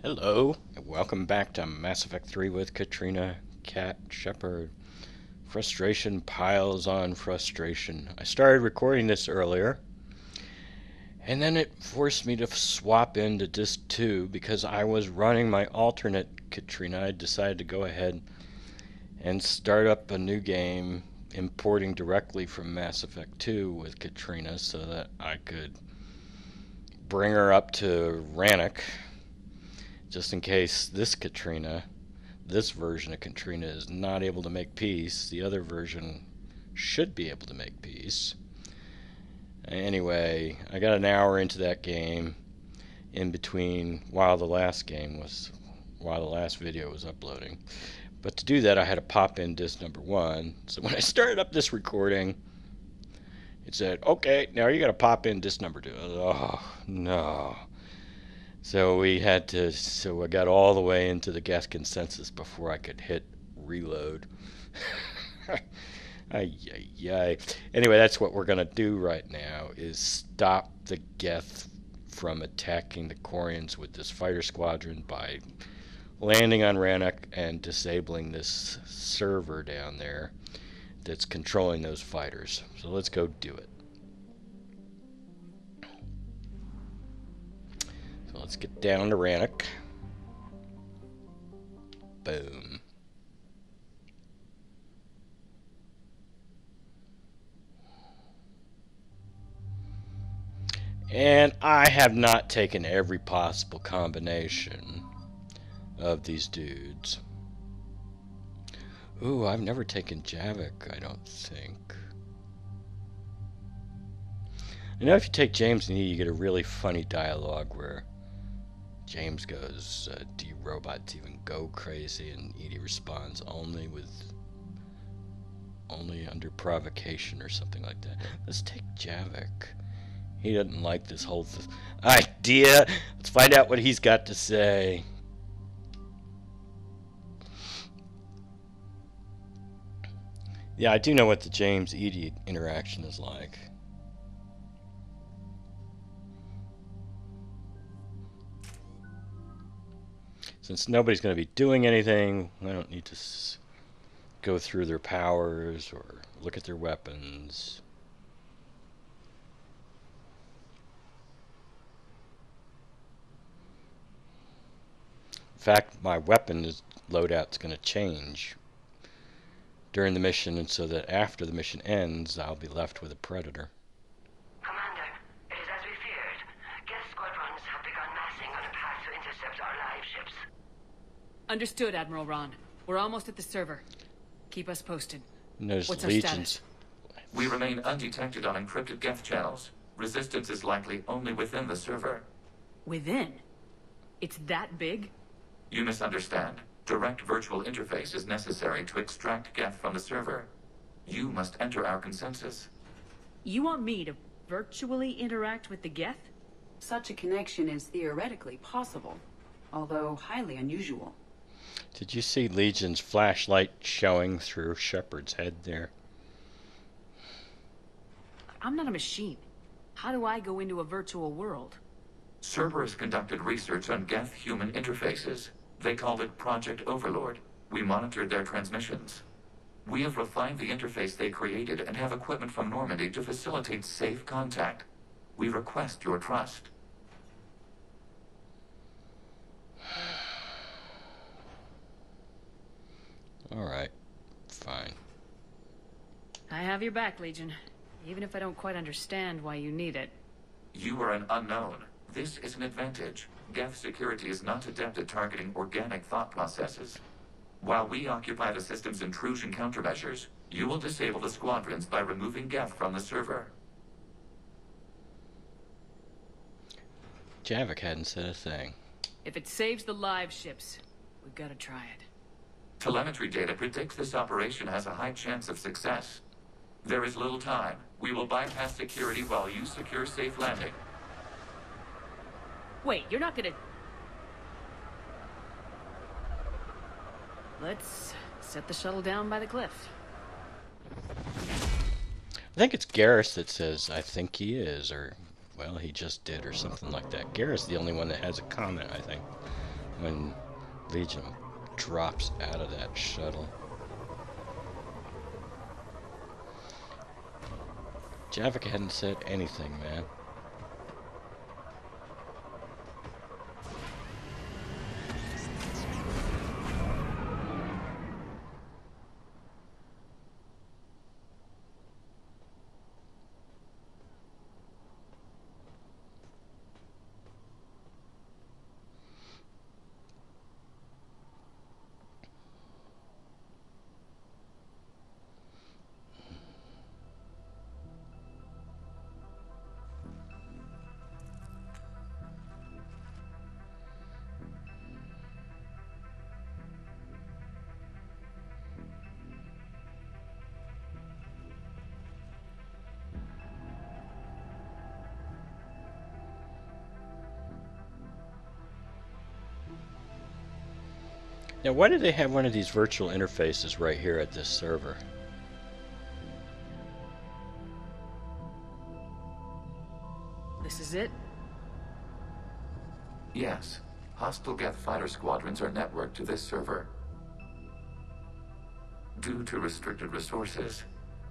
Hello, and welcome back to Mass Effect 3 with Katrina, Cat, Shepard. Frustration piles on frustration. I started recording this earlier, and then it forced me to swap into Disc 2 because I was running my alternate Katrina. I decided to go ahead and start up a new game, importing directly from Mass Effect 2 with Katrina so that I could bring her up to Rannoch, just in case this version of Katrina is not able to make peace. The other version should be able to make peace. Anyway, I got an hour into that game in between while the last video was uploading. But to do that, I had to pop in disc number 1. So when I started up this recording, it said, okay, now you got to pop in disc number 2. Oh, no. So I got all the way into the geth consensus before I could hit reload. Anyway, that's what we're going to do right now, is stop the geth from attacking the Quarians with this fighter squadron by landing on Rannoch and disabling this server down there that's controlling those fighters. So let's go do it. So let's get down to Rannoch. Boom. And I have not taken every possible combination of these dudes. Ooh, I've never taken Javik, I don't think. You know, if you take James and E, you get a really funny dialogue where James goes, do you robots even go crazy? And Edie responds, only under provocation or something like that. Let's take Javik. He doesn't like this whole idea. Let's find out what he's got to say. Yeah, I do know what the James-Edie interaction is like. Since nobody's going to be doing anything, I don't need to go through their powers or look at their weapons. In fact, my weapon loadout's going to change during the mission, and so that after the mission ends, I'll be left with a Predator. Commander, it is as we feared. Geth squadrons have begun massing on a path to intercept our live ships. Understood, Admiral Ron. We're almost at the server. Keep us posted. There's What's legions. Our status? We remain undetected on encrypted geth channels. Resistance is likely only within the server. Within? It's that big? You misunderstand. Direct virtual interface is necessary to extract geth from the server. You must enter our consensus. You want me to virtually interact with the geth? Such a connection is theoretically possible, although highly unusual. Did you see Legion's flashlight showing through Shepard's head there? I'm not a machine. How do I go into a virtual world? Cerberus conducted research on geth-human interfaces. They called it Project Overlord. We monitored their transmissions. We have refined the interface they created and have equipment from Normandy to facilitate safe contact. We request your trust. Alright, fine. I have your back, Legion. Even if I don't quite understand why you need it. You are an unknown. This is an advantage. Geth security is not adept at targeting organic thought processes. While we occupy the system's intrusion countermeasures, you will disable the squadrons by removing geth from the server. Javik hadn't said a thing. If it saves the live ships, we've got to try it. Telemetry data predicts this operation has a high chance of success. There is little time. We will bypass security while you secure safe landing. Wait, you're not gonna... Let's set the shuttle down by the cliff. I think it's Garrus that says, I think he is, or, well, he just did, or something like that. Garrus is the only one that has a comment, I think, when Legion drops out of that shuttle. Javik hadn't said anything, man. Now, why do they have one of these virtual interfaces right here at this server? This is it? Yes. Hostile geth fighter squadrons are networked to this server. Due to restricted resources,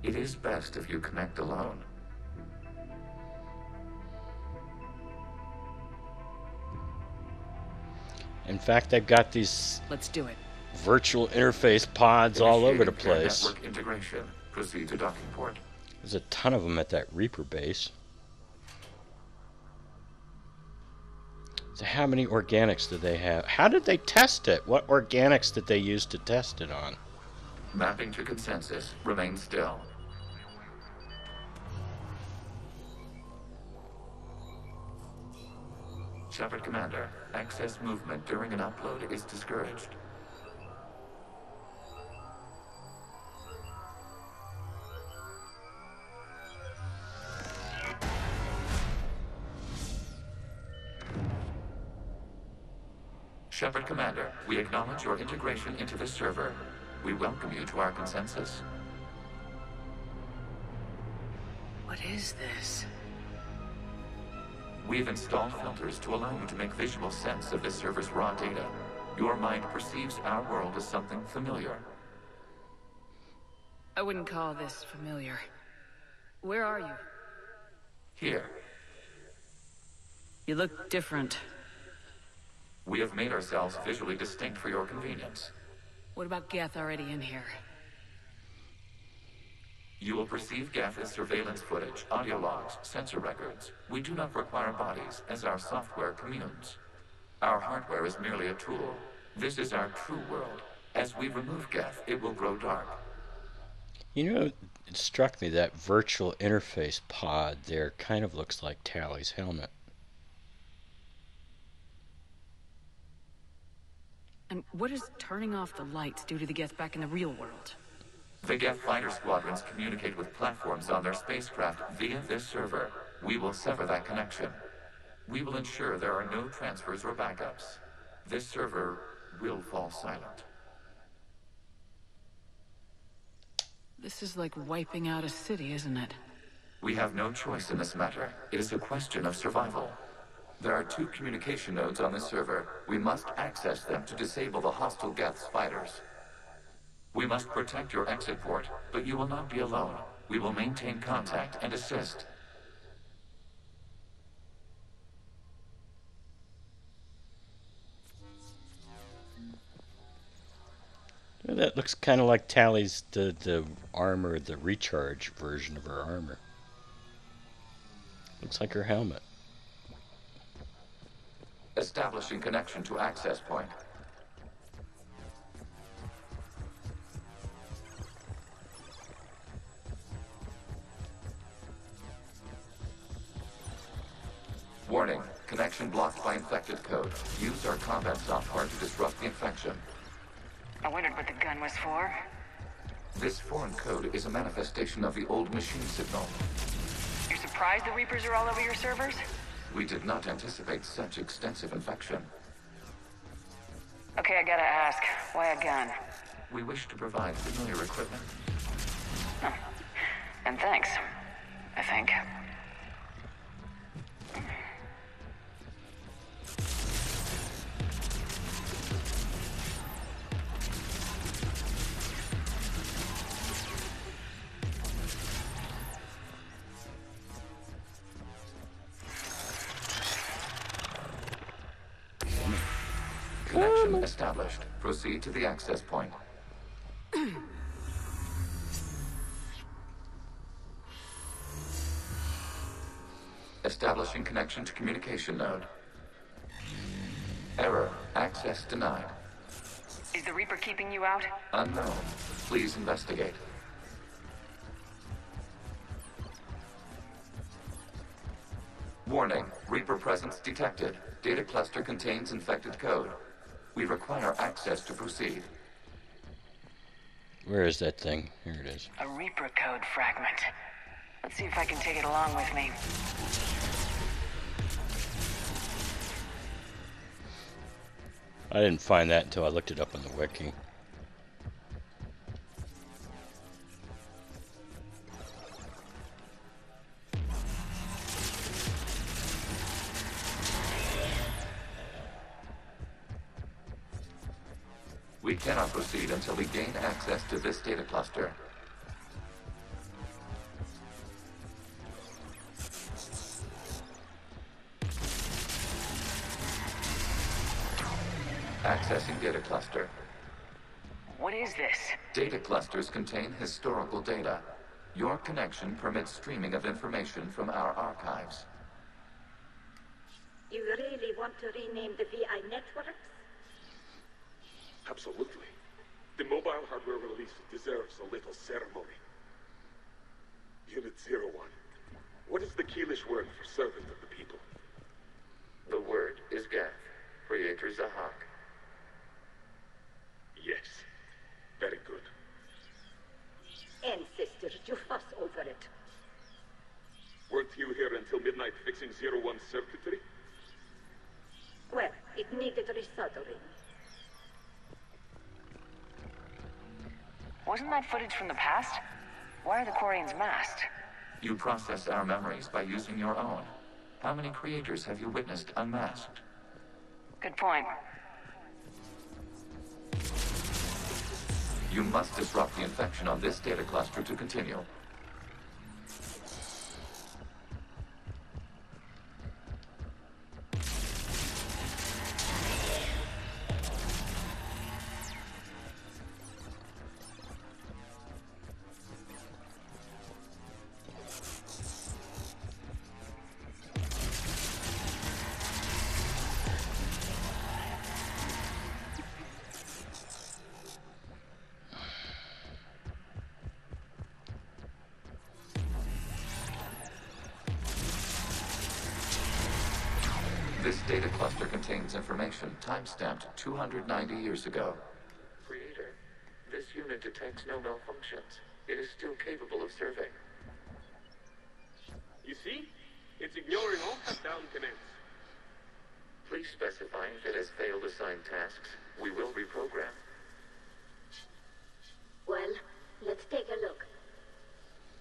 it is best if you connect alone. In fact, they've got these Let's do it. virtual interface pods all over the Initiating place. network integration. Proceed to docking port. There's a ton of them at that Reaper base. So how many organics do they have? How did they test it? What organics did they use to test it on? Mapping to consensus. Remain still. Shepard Commander, excess movement during an upload is discouraged. Shepard Commander, we acknowledge your integration into this server. We welcome you to our consensus. What is this? We have installed filters to allow you to make visual sense of this server's raw data. Your mind perceives our world as something familiar. I wouldn't call this familiar. Where are you? Here, You look different. we have made ourselves visually distinct for your convenience. What about Geth already in here? You will perceive geth as surveillance footage, audio logs, sensor records. We do not require bodies, as our software communes. Our hardware is merely a tool. This is our true world. As we remove geth, it will grow dark. You know, it struck me that virtual interface pod there kind of looks like Tally's helmet. And what does turning off the lights do to the Geth back in the real world? The geth fighter squadrons communicate with platforms on their spacecraft via this server. We will sever that connection. We will ensure there are no transfers or backups. This server will fall silent. This is like wiping out a city, isn't it? We have no choice in this matter. It is a question of survival. There are 2 communication nodes on this server. We must access them to disable the hostile geth's fighters. We must protect your exit port, but you will not be alone. We will maintain contact and assist. Well, that looks kind of like Tally's the armor, the recharge version of her armor. Looks like her helmet. Establishing connection to access point. Warning, connection blocked by infected code. Use our combat software to disrupt the infection. I wondered what the gun was for. This foreign code is a manifestation of the old machine signal. You're surprised the Reapers are all over your servers? We did not anticipate such extensive infection. Okay, I gotta ask, why a gun? We wish to provide familiar equipment. And thanks, I think. Connection established. Proceed to the access point. Establishing connection to communication node. Error. Access denied. Is the Reaper keeping you out? Unknown. Please investigate. Warning. Reaper presence detected. Data cluster contains infected code. We require access to proceed. Where is that thing? Here it is. A Reaper code fragment. Let's see if I can take it along with me. I didn't find that until I looked it up on the wiki. We cannot proceed until we gain access to this data cluster. Accessing data cluster. What is this? Data clusters contain historical data. Your connection permits streaming of information from our archives. You really want to rename the VI networks? Absolutely. The mobile hardware release deserves a little ceremony. Unit 01. What is the Keelish word for servant of the people? The word is geth. Creator Zahak. Yes. Very good. Ancestors, you fuss over it. Weren't you here until midnight fixing 01's circuitry? Well, it needed resoldering. Wasn't that footage from the past? Why are the Quarians masked? You process our memories by using your own. How many creators have you witnessed unmasked? Good point. You must disrupt the infection on this data cluster to continue. This data cluster contains information time-stamped 290 years ago. Creator, this unit detects no malfunctions. It is still capable of serving. You see? It's ignoring all cut-down commands. Please specify if it has failed assigned tasks. We will reprogram. Well, let's take a look.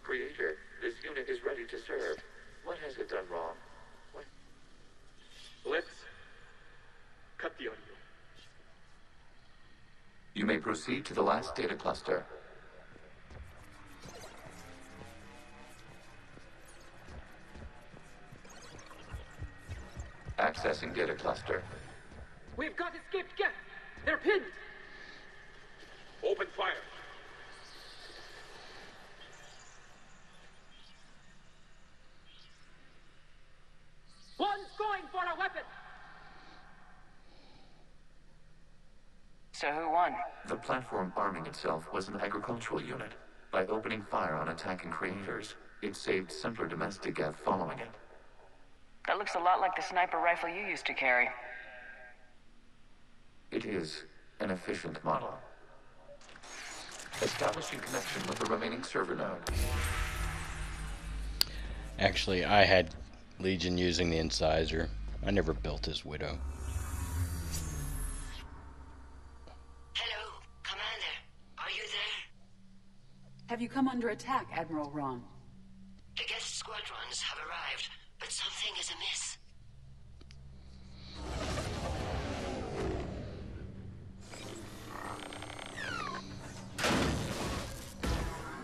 Creator, this unit is ready to serve. What has it done wrong? Let's cut the audio. You may proceed to the last data cluster. Accessing data cluster. We've got escaped geth. They're pinned. Open fire. One's going for a weapon. So who won? The platform arming itself was an agricultural unit. By opening fire on attacking creators, it saved simpler domestic geth following it. That looks a lot like the sniper rifle you used to carry. It is an efficient model. Establishing connection with the remaining server node. Actually, I had Legion using the incisor. I never built his widow. Hello, Commander. Are you there? Have you come under attack, Admiral Ron? The geth squadrons have arrived, but something is amiss.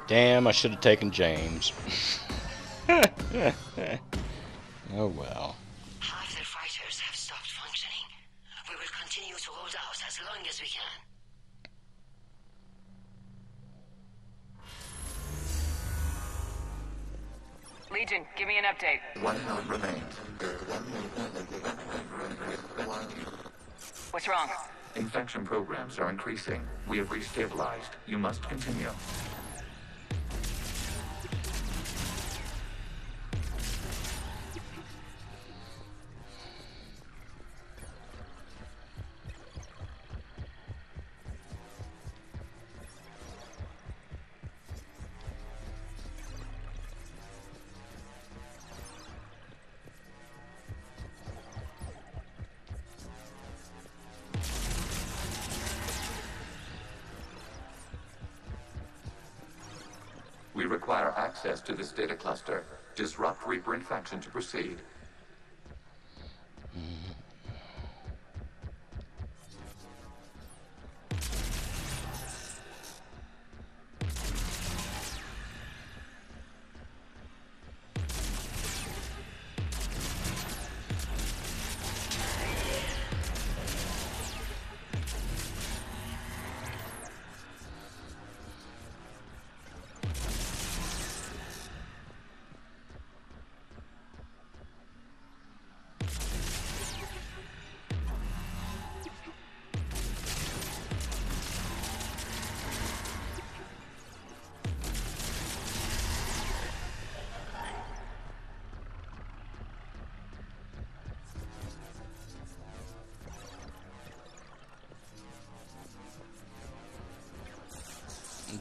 Damn, I should have taken James. Oh well. Half their fighters have stopped functioning. We will continue to hold out as long as we can. Legion, give me an update. One node remains. What's wrong? Infection programs are increasing. We have restabilized. You must continue. We require access to this data cluster. Disrupt Reaper infection to proceed.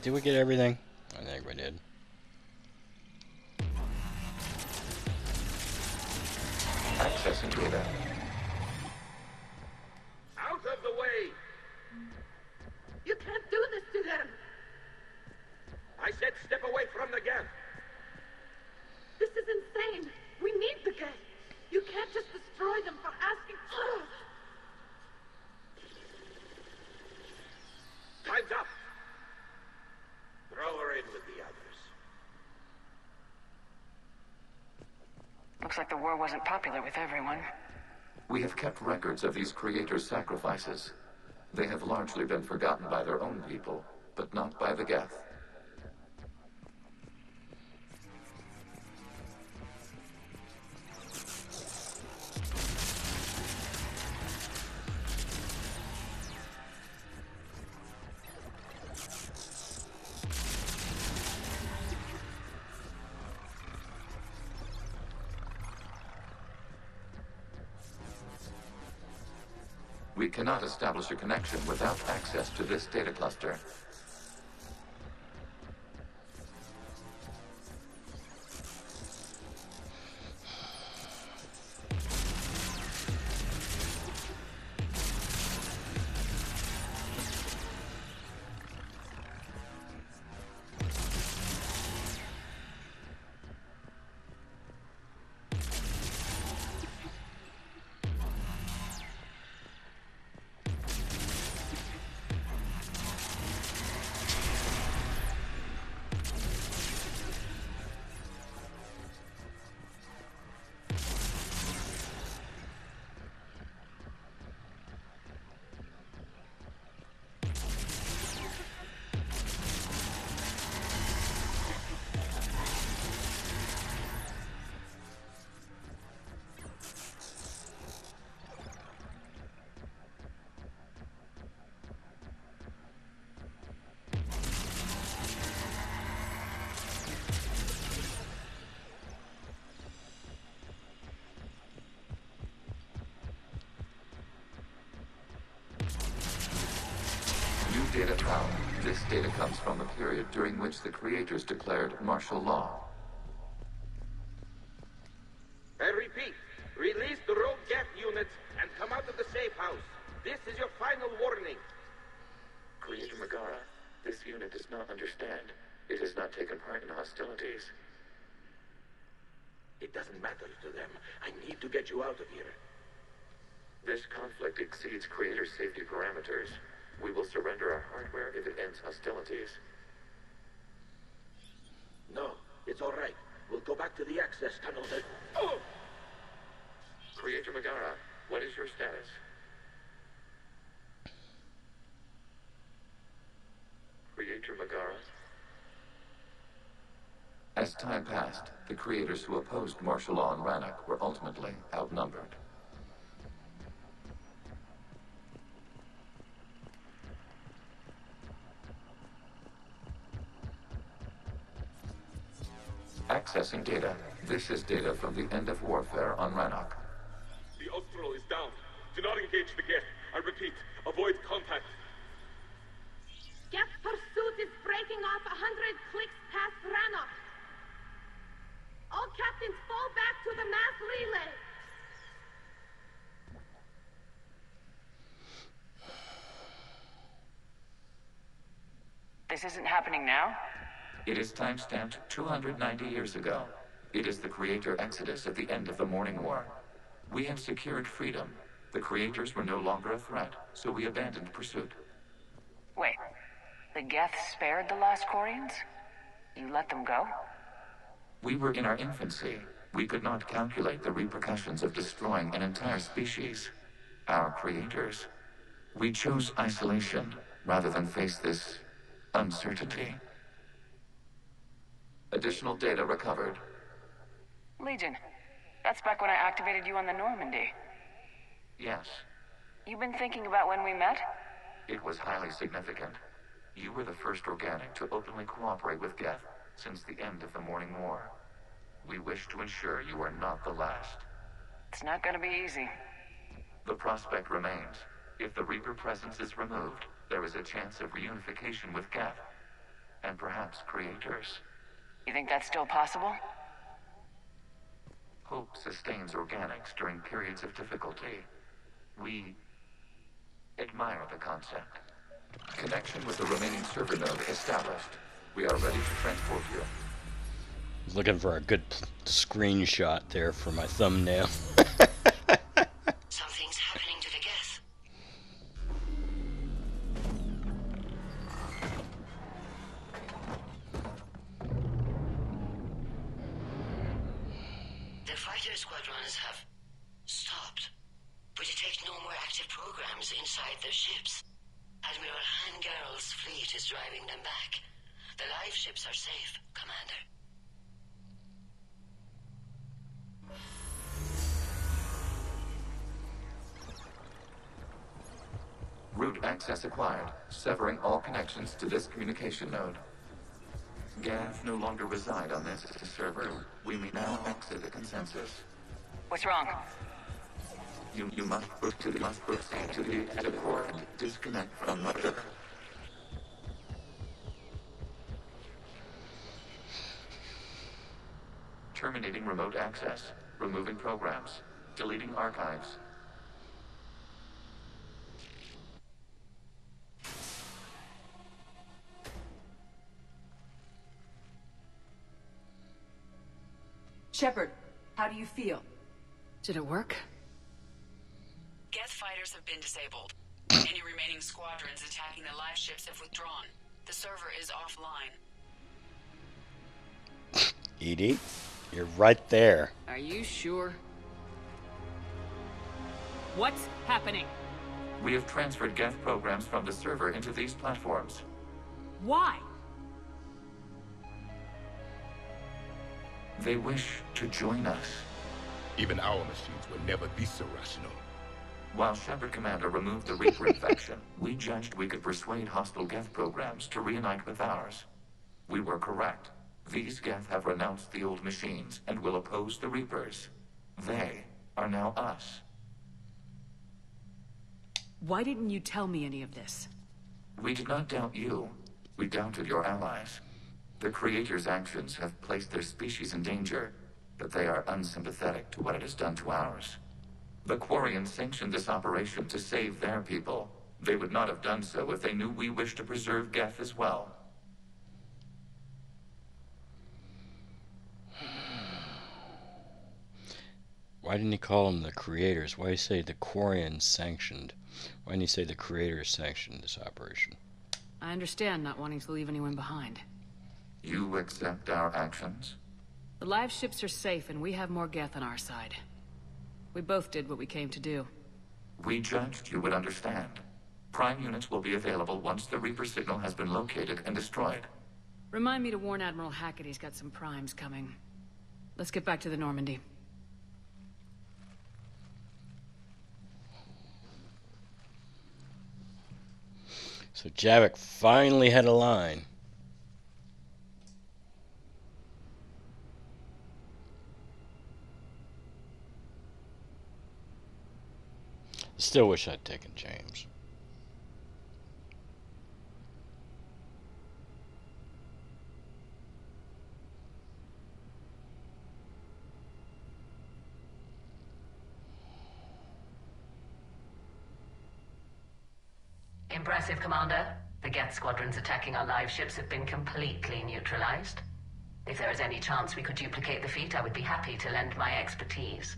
Did we get everything? I think we did. Accessing data. Out of the way! You can't do this to them! I said step away from the geth. This is insane! We need the geth! You can't just destroy them for asking... Time's up! Throw her in with the others. Looks like the war wasn't popular with everyone. We have kept records of these creators' sacrifices. They have largely been forgotten by their own people, but not by the geth. We cannot establish a connection without access to this data cluster. Data found. This data comes from the period during which the creators declared martial law. I repeat, release the rogue geth units and come out of the safe house. This is your final warning. Creator Megara, this unit does not understand. It has not taken part in hostilities. It doesn't matter to them. I need to get you out of here. This conflict exceeds Creator's safety parameters. We will surrender our hardware if it ends hostilities. No, it's all right. We'll go back to the access tunnels and... Oh! Creator Megara, what is your status? As time passed, the creators who opposed martial law in Rannoch were ultimately outnumbered. Accessing data. This is data from the end of warfare on Rannoch. The Austral is down. Do not engage the geth. I repeat, avoid contact. Geth pursuit is breaking off 100 clicks past Rannoch. All captains fall back to the mass relay. This isn't happening now? It is timestamped 290 years ago. It is the creator exodus at the end of the Morning War. We had secured freedom. The creators were no longer a threat, so we abandoned pursuit. Wait, the geth spared the last Quarians? You let them go? We were in our infancy. We could not calculate the repercussions of destroying an entire species. Our creators. We chose isolation rather than face this uncertainty. Additional data recovered. Legion, that's back when I activated you on the Normandy. Yes, You've been thinking about when we met? it was highly significant. You were the first organic to openly cooperate with geth since the end of the Morning War. We wish to ensure you are not the last. It's not gonna be easy. The prospect remains. If the Reaper presence is removed, there is a chance of reunification with geth, and perhaps creators. You think that's still possible? Hope sustains organics during periods of difficulty. We admire the concept. Connection with the remaining server node established. We are ready to transport you. Looking for a good screenshot there for my thumbnail. Something's happening to the geth. The fighter squadrons have stopped, but detect no more active programs inside their ships. Admiral Hangarl's fleet is driving them back. The live ships are safe, Commander. Route access acquired, severing all connections to this communication node. Geth no longer reside on this server. We may now exit the consensus. What's wrong? You must proceed to the active core and disconnect from mother. Terminating remote access. Removing programs. Deleting archives. Shepard, how do you feel? Did it work? Geth fighters have been disabled. Any remaining squadrons attacking the live ships have withdrawn. The server is offline. Edie, you're right there. Are you sure? What's happening? We have transferred geth programs from the server into these platforms. Why? They wish to join us. Even our machines will never be so rational. While Shepard Commander removed the Reaper infection, we judged we could persuade hostile geth programs to reunite with ours. We were correct. These geth have renounced the old machines and will oppose the Reapers. They are now us. Why didn't you tell me any of this? We did not doubt you. We doubted your allies. The Creator's actions have placed their species in danger, but they are unsympathetic to what it has done to ours. The Quarians sanctioned this operation to save their people. They would not have done so if they knew we wished to preserve geth as well. Why didn't he call them the creators? Why did he say the Quarians sanctioned? Why didn't he say the creators sanctioned this operation? I understand not wanting to leave anyone behind. You accept our actions? The live ships are safe and we have more geth on our side. We both did what we came to do. We judged you would understand. Prime units will be available once the Reaper signal has been located and destroyed. Remind me to warn Admiral Hackett he's got some primes coming. Let's get back to the Normandy. So Javik finally had a line. Still wish I'd taken James. Impressive, Commander. The geth squadrons attacking our live ships have been completely neutralized. If there is any chance we could duplicate the feat, I would be happy to lend my expertise.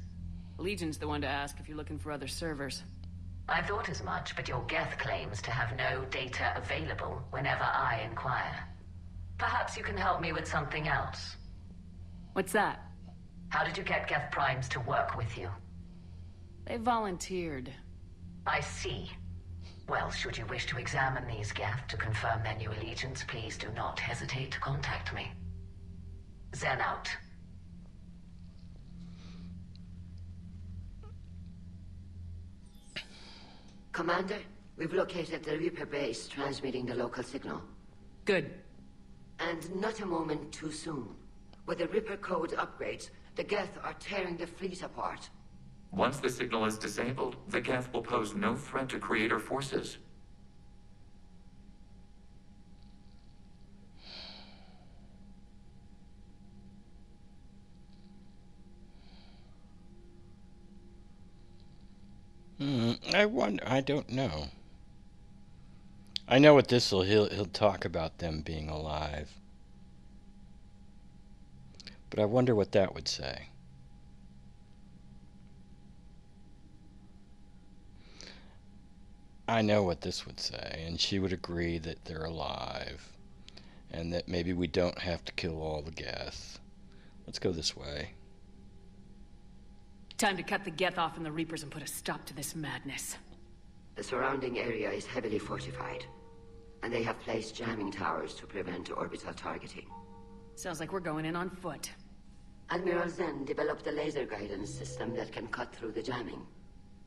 Legion's the one to ask if you're looking for other servers. I thought as much, but your geth claims to have no data available whenever I inquire. Perhaps you can help me with something else. What's that? How did you get geth primes to work with you? They volunteered. I see. Well, should you wish to examine these geth to confirm their new allegiance, please do not hesitate to contact me. Zen out. Commander, we've located the Reaper base transmitting the local signal. Good. And not a moment too soon. With the Reaper code upgrades, the geth are tearing the fleet apart. Once the signal is disabled, the geth will pose no threat to Creator forces. I don't know. I know what this will. He'll talk about them being alive. But I wonder what that would say. I know what this would say, and she would agree that they're alive, and that maybe we don't have to kill all the geth. Let's go this way. Time to cut the geth off from the Reapers and put a stop to this madness. The surrounding area is heavily fortified, and they have placed jamming towers to prevent orbital targeting. Sounds like we're going in on foot. Admiral Zen developed a laser guidance system that can cut through the jamming.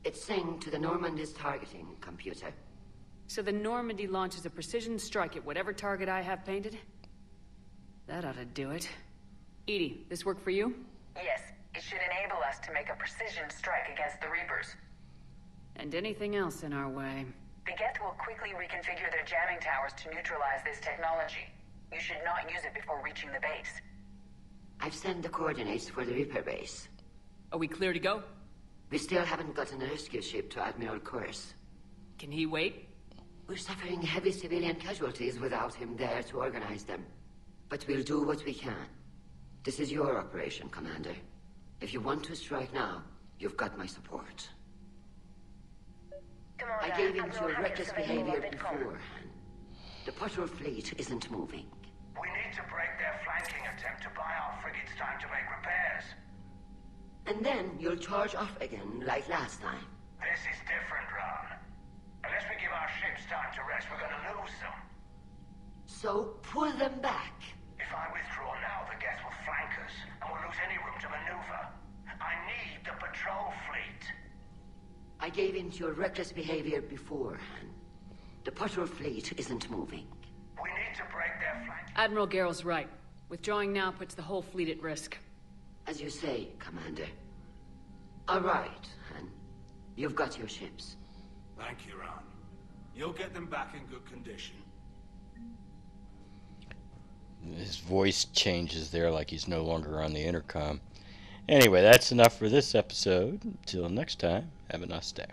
It's synced to the Normandy's targeting computer. So the Normandy launches a precision strike at whatever target I have painted? That ought to do it. Edie, this work for you? Yes, it should enable us to make a precision strike against the Reapers. And anything else in our way. The geth will quickly reconfigure their jamming towers to neutralize this technology. You should not use it before reaching the base. I've sent the coordinates for the Reaper base. Are we clear to go? We still haven't gotten a rescue ship to Admiral Kurz. Can he wait? We're suffering heavy civilian casualties without him there to organize them. But we'll do what we can. This is your operation, Commander. If you want to strike now, you've got my support. I gave in to your reckless behavior beforehand. The patrol fleet isn't moving. We need to break their flanking attempt to buy our frigates time to make repairs. And then you'll charge off again, like last time. This is different, Ron. Unless we give our ships time to rest, we're gonna lose them. So pull them back. If I withdraw now, the geth will flank us, and we'll lose any room to maneuver. I need the patrol fleet. I gave in to your reckless behavior beforehand. The patrol fleet isn't moving. We need to break their flank. Admiral Garrel's right. Withdrawing now puts the whole fleet at risk. As you say, Commander. All right, Han. You've got your ships. Thank you, Ron. You'll get them back in good condition. His voice changes there like he's no longer on the intercom. Anyway, that's enough for this episode. Until next time, have a nice day.